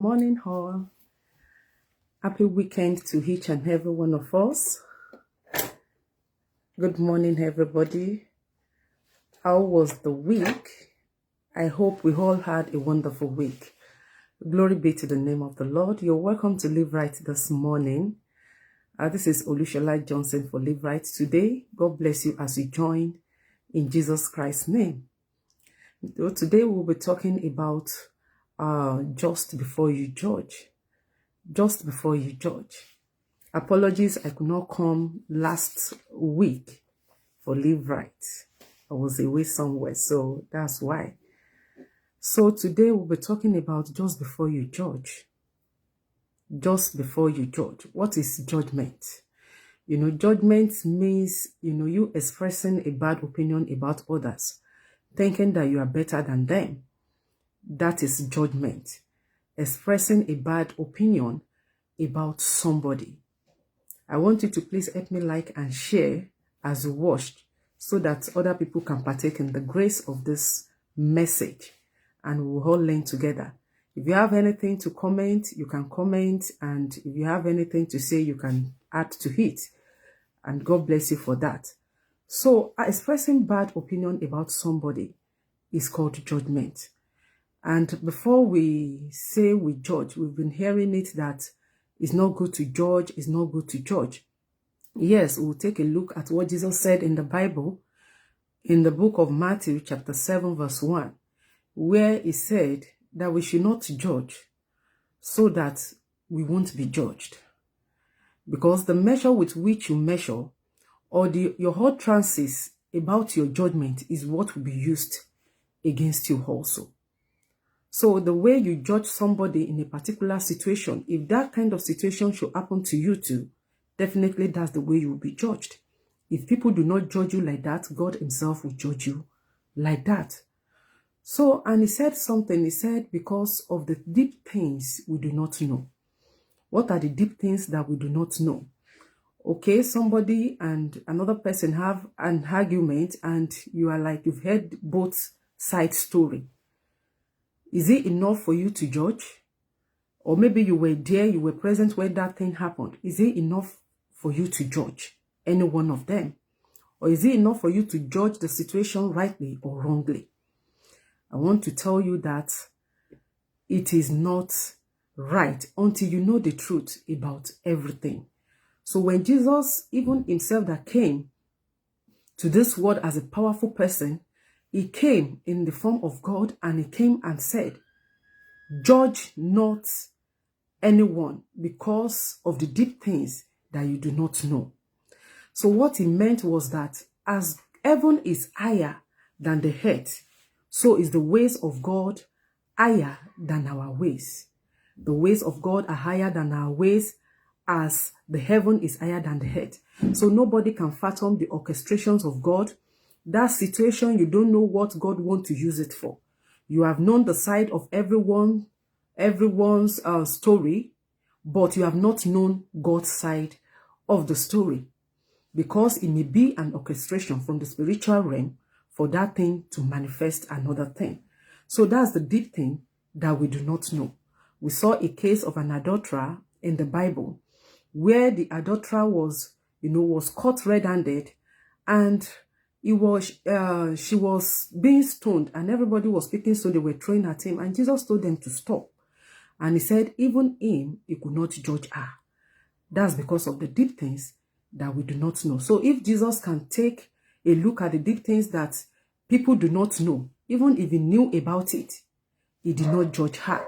Morning, all. Happy weekend to each and every one of us. Good morning, everybody. How was the week? I hope we all had a wonderful week. Glory be to the name of the Lord. You're welcome to Live Right this morning. This is Olushola Johnson for Live Right today. God bless you as you join in Jesus Christ's name. So today we'll be talking about just before you judge. Just before you judge. Apologies, I could not come last week for Live Right. I was away somewhere, so that's why. So today we'll be talking about just before you judge. Just before you judge. What is judgment? Judgment means, you expressing a bad opinion about others, thinking that you are better than them. That is judgment. Expressing a bad opinion about somebody. I want you to please help me like and share as you watched so that other people can partake in the grace of this message and we'll all learn together. If you have anything to comment, you can comment, and if you have anything to say, you can add to it. And God bless you for that. So expressing bad opinion about somebody is called judgment. And before we say we judge, we've been hearing it that it's not good to judge, it's not good to judge. Yes, we'll take a look at what Jesus said in the Bible, in the book of Matthew, chapter 7, verse 1, where he said that we should not judge so that we won't be judged. Because the measure with which you measure or your utterances about your judgment is what will be used against you also. So the way you judge somebody in a particular situation, if that kind of situation should happen to you too, definitely that's the way you will be judged. If people do not judge you like that, God himself will judge you like that. So, and he said something, he said, because of the deep things we do not know. What are the deep things that we do not know? Okay, somebody and another person have an argument and you are like, you've heard both sides' story. Is it enough for you to judge? Or maybe you were there, you were present when that thing happened. Is it enough for you to judge any one of them? Or is it enough for you to judge the situation rightly or wrongly? I want to tell you that it is not right until you know the truth about everything. So when Jesus, even himself that came to this world as a powerful person, he came in the form of God and he came and said, judge not anyone because of the deep things that you do not know. So what he meant was that as heaven is higher than the earth, so is the ways of God higher than our ways. The ways of God are higher than our ways as the heaven is higher than the earth. So nobody can fathom the orchestrations of God. That situation, you don't know what God wants to use it for. You have known the side of everyone's story, but you have not known God's side of the story, because it may be an orchestration from the spiritual realm for that thing to manifest another thing. So that's the deep thing that we do not know. We saw a case of an adulterer in the Bible where the adulterer was caught red-handed, and she was being stoned, and everybody was picking stone, they were throwing at him, and Jesus told them to stop. And he said, even him, he could not judge her. That's because of the deep things that we do not know. So if Jesus can take a look at the deep things that people do not know, even if he knew about it, he did not judge her.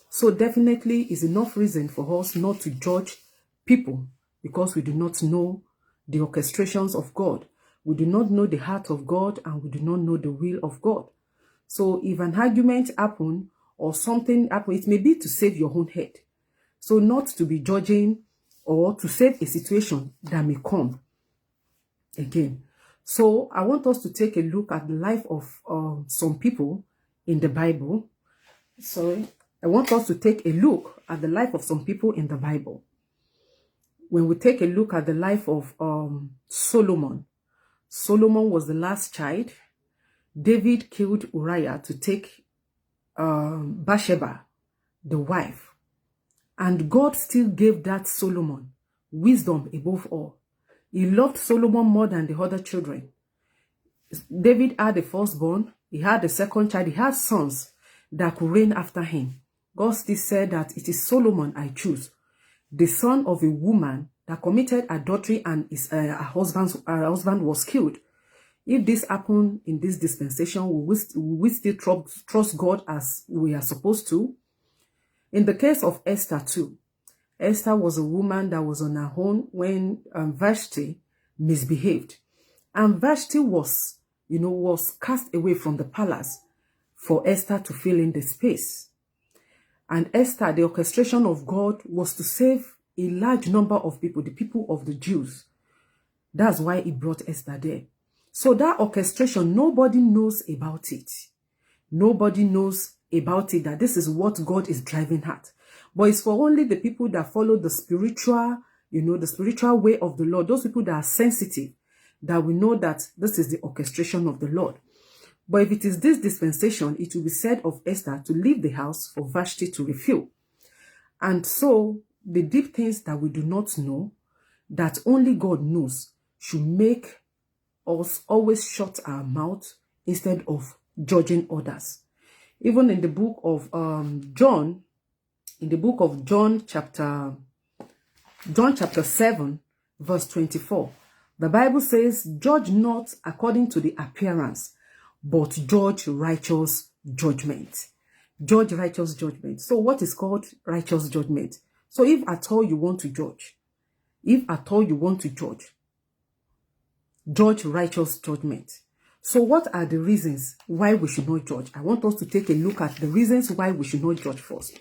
So definitely is enough reason for us not to judge people, because we do not know the orchestrations of God. We do not know the heart of God, and we do not know the will of God. So if an argument happen or something happen, it may be to save your own head. So not to be judging or to save a situation that may come again. So I want us to take a look at the life of some people in the Bible. I want us to take a look at the life of some people in the Bible. When we take a look at the life of Solomon, Solomon was the last child. David killed Uriah to take Bathsheba, the wife And God still gave that Solomon wisdom above all. He loved Solomon more than the other children. David had the firstborn, he had the second child, he had sons that could reign after him. God still said that it is Solomon I choose, the son of a woman that committed adultery and her husband was killed. If this happened in this dispensation, will we still trust God as we are supposed to? In the case of Esther too, Esther was a woman that was on her own when Vashti misbehaved. And Vashti was cast away from the palace for Esther to fill in the space. And Esther, the orchestration of God was to save a large number of people, the people of the Jews. That's why he brought Esther there. So that orchestration, nobody knows about it. Nobody knows about it, that this is what God is driving at. But it's for only the people that follow the spiritual, the spiritual way of the Lord, those people that are sensitive, that we know that this is the orchestration of the Lord. But if it is this dispensation, it will be said of Esther to leave the house for Vashti to refill. And so the deep things that we do not know, that only God knows, should make us always shut our mouth instead of judging others. Even in the book of John, chapter 7, verse 24, the Bible says, judge not according to the appearance, but judge righteous judgment. Judge righteous judgment. So what is called righteous judgment? So if at all you want to judge, judge righteous judgment. So what are the reasons why we should not judge? I want us to take a look at the reasons why we should not judge first.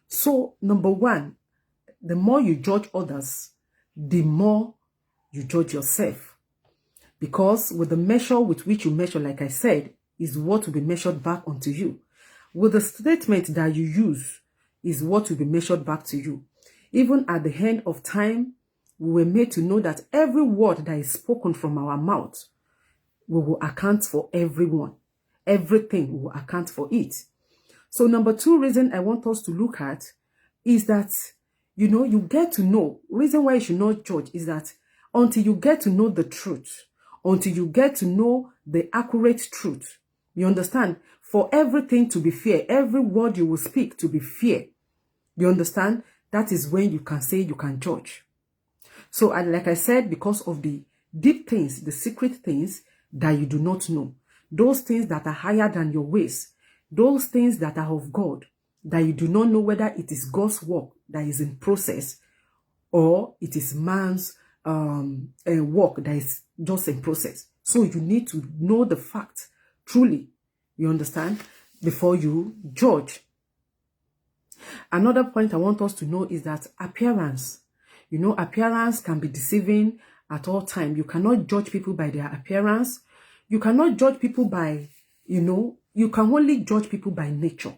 So number one, the more you judge others, the more you judge yourself. Because with the measure with which you measure, like I said, is what will be measured back onto you. With the statement that you use is what will be measured back to you. Even at the end of time, we were made to know that every word that is spoken from our mouth, we will account for everyone. Everything we will account for it. So number two reason I want us to look at is that, you get to know. Reason why you should not judge is that until you get to know the truth, until you get to know the accurate truth, you understand? For everything to be fair, every word you will speak to be fair, you understand? That is when you can say you can judge. So like I said, because of the deep things, the secret things that you do not know, those things that are higher than your ways, those things that are of God, that you do not know whether it is God's work that is in process or it is man's work that is just in process. So you need to know the fact truly, you understand, before you judge. Another point I want us to know is that appearance. Appearance can be deceiving at all times. You cannot judge people by their appearance. You cannot judge people by, you can only judge people by nature.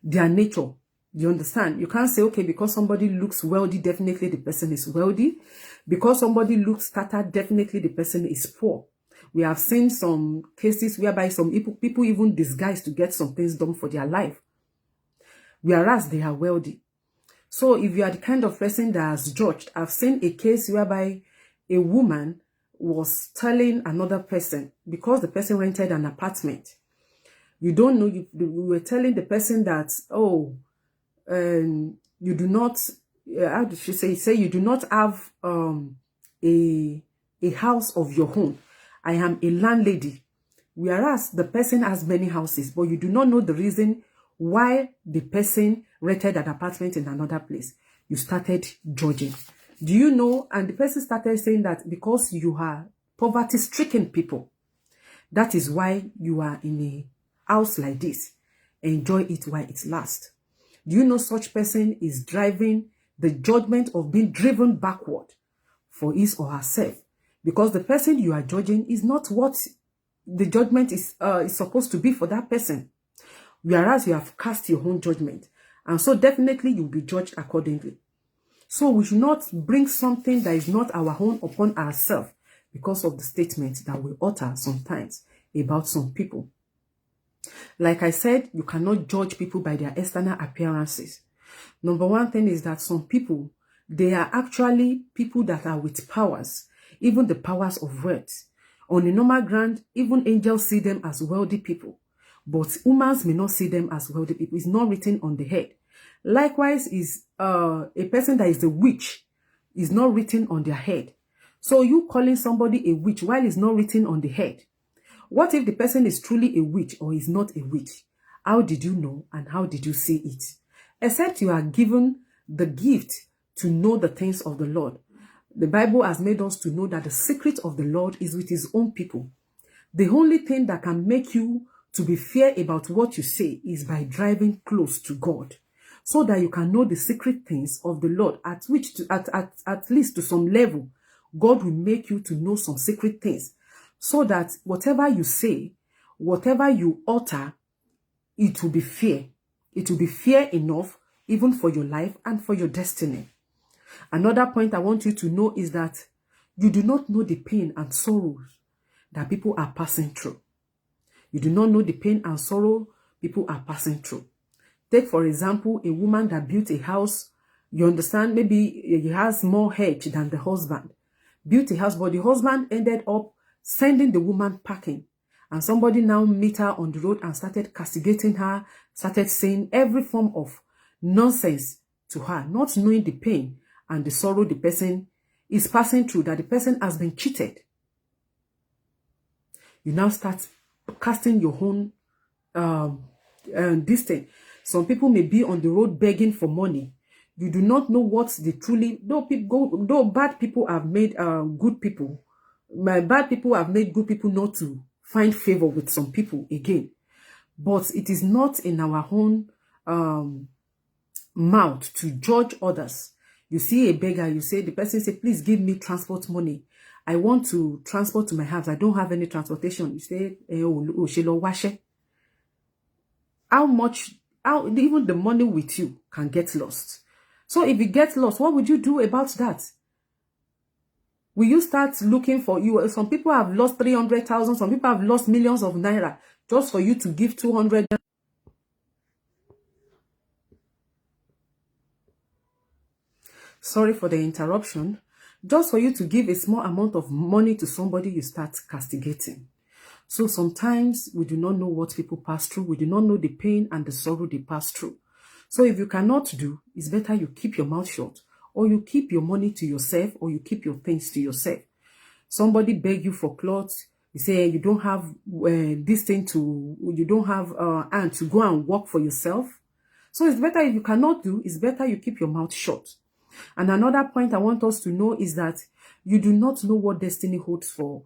Their nature. You understand? You can't say, okay, because somebody looks wealthy, definitely the person is wealthy. Because somebody looks tattered, definitely the person is poor. We have seen some cases whereby some people even disguise to get some things done for their life, whereas they are wealthy. So if you are the kind of person that has judged, I've seen a case whereby a woman was telling another person, because the person rented an apartment, you were telling the person that, oh, you do not, how did she say you do not have a house of your own. I am a landlady. Whereas the person has many houses, but you do not know the reason why the person rented an apartment in another place. You started judging. Do you know? And the person started saying that because you are poverty-stricken people, that is why you are in a house like this. Enjoy it while it lasts. Do you know such person is driving the judgment of being driven backward for his or herself? Because the person you are judging is not what the judgment is supposed to be for that person. Whereas you have cast your own judgment. And so definitely you'll be judged accordingly. So we should not bring something that is not our own upon ourselves because of the statements that we utter sometimes about some people. Like I said, you cannot judge people by their external appearances. Number one thing is that some people, they are actually people that are with powers, even the powers of wealth. On a normal ground, even angels see them as wealthy people, but humans may not see them as wealthy people. It's not written on the head. Likewise, is a person that is a witch is not written on their head. So you calling somebody a witch while it's not written on the head. What if the person is truly a witch or is not a witch? How did you know and how did you see it? Except you are given the gift to know the things of the Lord. The Bible has made us to know that the secret of the Lord is with his own people. The only thing that can make you to be fair about what you say is by driving close to God, so that you can know the secret things of the Lord, at least to some level. God will make you to know some secret things, so that whatever you say, whatever you utter, it will be fair. It will be fair enough even for your life and for your destiny. Another point I want you to know is that you do not know the pain and sorrows that people are passing through. You do not know the pain and sorrow people are passing through. Take, for example, a woman that built a house. You understand, maybe he has more hedge than the husband. Built a house, but the husband ended up sending the woman packing. And somebody now met her on the road and started castigating her, started saying every form of nonsense to her, not knowing the pain and the sorrow the person is passing through, that the person has been cheated. You now start casting your own this thing. Some people may be on the road begging for money. You do not know what they truly, though bad people have made good people. Bad people have made good people not to find favor with some people again. But it is not in our own mouth to judge others. You see a beggar, you say, the person say, please give me transport money. I want to transport to my house. I don't have any transportation. You say, how much, even the money with you can get lost. So if you get lost, what would you do about that? Will you start looking for you? Some people have lost 300,000. Some people have lost millions of naira just for you to give 200. Sorry for the interruption. Just for you to give a small amount of money to somebody, you start castigating. So sometimes we do not know what people pass through. We do not know the pain and the sorrow they pass through. So if you cannot do, it's better you keep your mouth shut, or you keep your money to yourself, or you keep your things to yourself. Somebody beg you for clothes. You say you don't have this thing to, you don't have and to go and work for yourself. So it's better if you cannot do, it's better you keep your mouth shut. And another point I want us to know is that you do not know what destiny holds for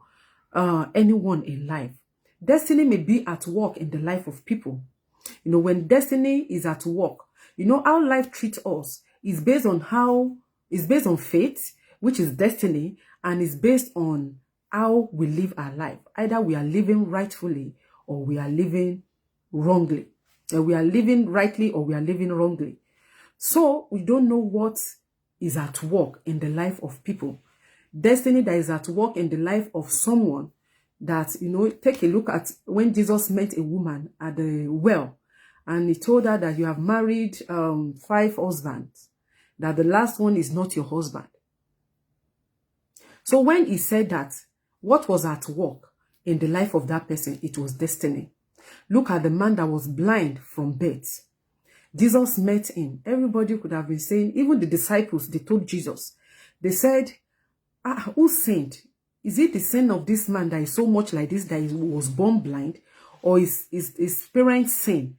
anyone in life. Destiny may be at work in the life of people. You know, when destiny is at work, you know, how life treats us is based on faith, which is destiny, and is based on how we live our life. Either we are living rightfully or we are living wrongly. We are living rightly or we are living wrongly. So we don't know what is at work in the life of people. Destiny that is at work in the life of someone that, you know, take a look at when Jesus met a woman at the well, and he told her that you have married 5 husbands, that the last one is not your husband. So when he said that, what was at work in the life of that person? It was destiny. Look at the man that was blind from birth. Jesus met him. Everybody could have been saying, even the disciples, they told Jesus, they said, who sinned? Is it the sin of this man that is so much like this, that he was born blind, or is his parents' sin?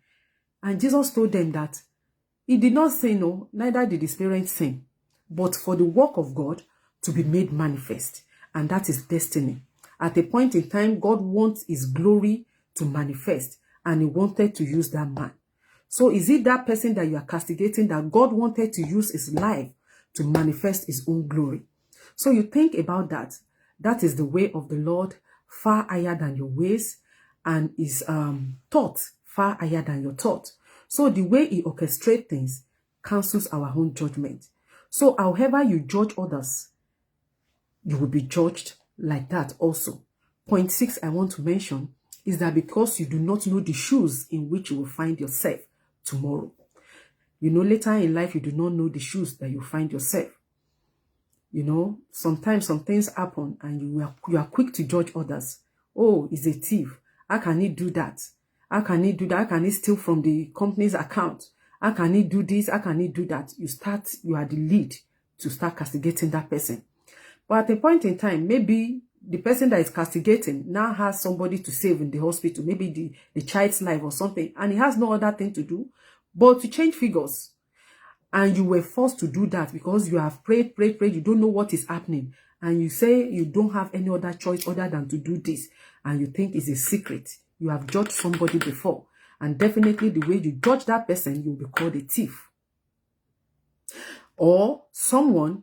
And Jesus told them that he did not say no, neither did his parents sin, but for the work of God to be made manifest. And that is destiny. At a point in time, God wants his glory to manifest, and he wanted to use that man. So is it that person that you are castigating, that God wanted to use his life to manifest his own glory? So you think about that. That is the way of the Lord, far higher than your ways, and his thought far higher than your thought. So the way he orchestrates things cancels our own judgment. So however you judge others, you will be judged like that also. Point 6 I want to mention is that because you do not know the shoes in which you will find yourself tomorrow. You know, later in life, you do not know the shoes that you find yourself. You know, sometimes some things happen and you are quick to judge others. Oh, he's a thief. How can he do that? How can he do that? How can he steal from the company's account? How can he do this? How can he do that? You are the lead to start castigating that person. But at a point in time, maybe the person that is castigating now has somebody to save in the hospital, maybe the child's life or something, and he has no other thing to do but to change figures. And you were forced to do that because you have prayed, you don't know what is happening. And you say you don't have any other choice other than to do this. And you think it's a secret. You have judged somebody before. And definitely the way you judge that person, you'll be called a thief. Or someone,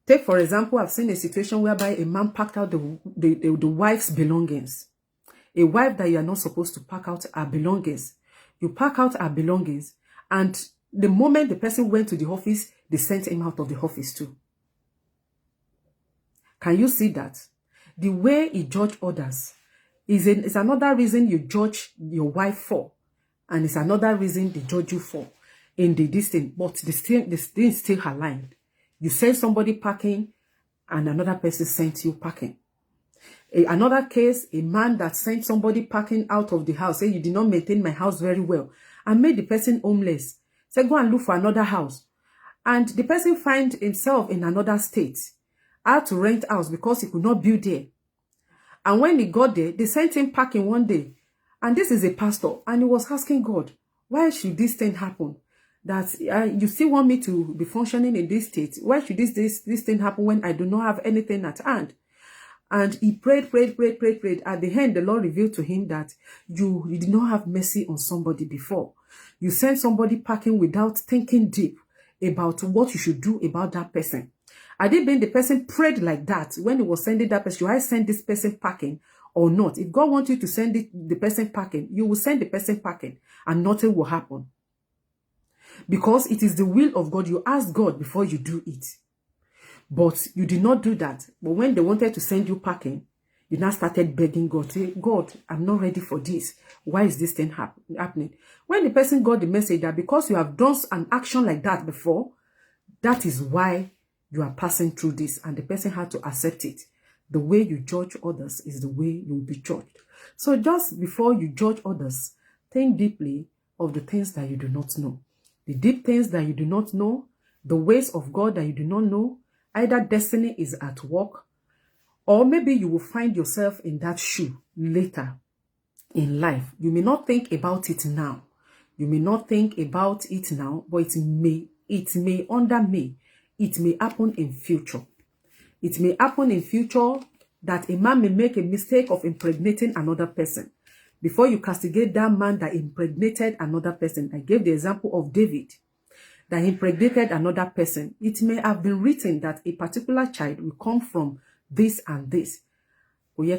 take for example, I've seen a situation whereby a man packed out the wife's belongings. A wife that you are not supposed to pack out her belongings. You pack out her belongings, and the moment the person went to the office, they sent him out of the office too. Can you see that? The way he judged others is another reason you judge your wife for. And it's another reason they judge you for in the distance. But the thing still aligned. You send somebody packing and another person sent you packing. Another case, a man that sent somebody packing out of the house, say you did not maintain my house very well, and made the person homeless. Say go and look for another house. And the person find himself in another state. Had to rent house because he could not build there. And when he got there, they sent him packing one day. And this is a pastor. And he was asking God, why should this thing happen? That you still want me to be functioning in this state? Why should this thing happen when I do not have anything at hand? And he prayed. At the end, the Lord revealed to him that you did not have mercy on somebody before. You sent somebody packing without thinking deep about what you should do about that person. Had it been the person prayed like that when he was sending that person, should I send this person packing or not? If God wants you to send the person packing, you will send the person packing and nothing will happen. Because it is the will of God. You ask God before you do it. But you did not do that. But when they wanted to send you packing, you now started begging God, say, God, I'm not ready for this. Why is this thing happening? When the person got the message that because you have done an action like that before, that is why you are passing through this, and the person had to accept it. The way you judge others is the way you will be judged. So just before you judge others, think deeply of the things that you do not know. The deep things that you do not know, the ways of God that you do not know, either destiny is at work, or maybe you will find yourself in that shoe later in life. You may not think about it now. You may not think about it now, but it may happen in future. It may happen in future that a man may make a mistake of impregnating another person. Before you castigate that man that impregnated another person, I gave the example of David, that impregnated another person. It may have been written that a particular child will come from this and this. You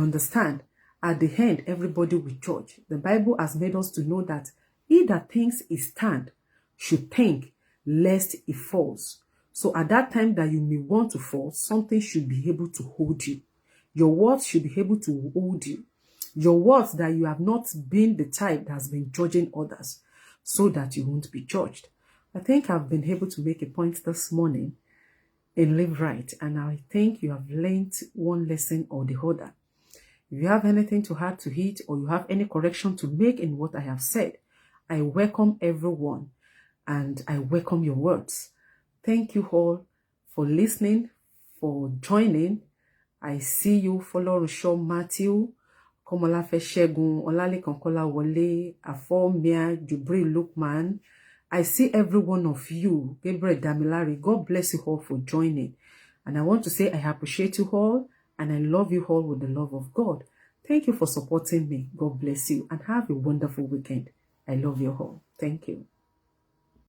understand? At the end, everybody will judge. The Bible has made us to know that he that thinks he stand should think lest he falls. So at that time that you may want to fall, something should be able to hold you. Your words should be able to hold you. Your words that you have not been the type that has been judging others, so that you won't be judged. I think I've been able to make a point this morning in Live Right, and I think you have learned one lesson or the other. If you have anything to add to it, or you have any correction to make in what I have said, I welcome everyone, and I welcome your words. Thank you all for listening, for joining. I see you, Follow Rusho Matthew, Komolafe Shegun, Olalekan Kolawole, Afomia, Jubril Lukman. I see every one of you, Gabriel Damilari. God bless you all for joining. And I want to say I appreciate you all, and I love you all with the love of God. Thank you for supporting me. God bless you, and have a wonderful weekend. I love you all. Thank you.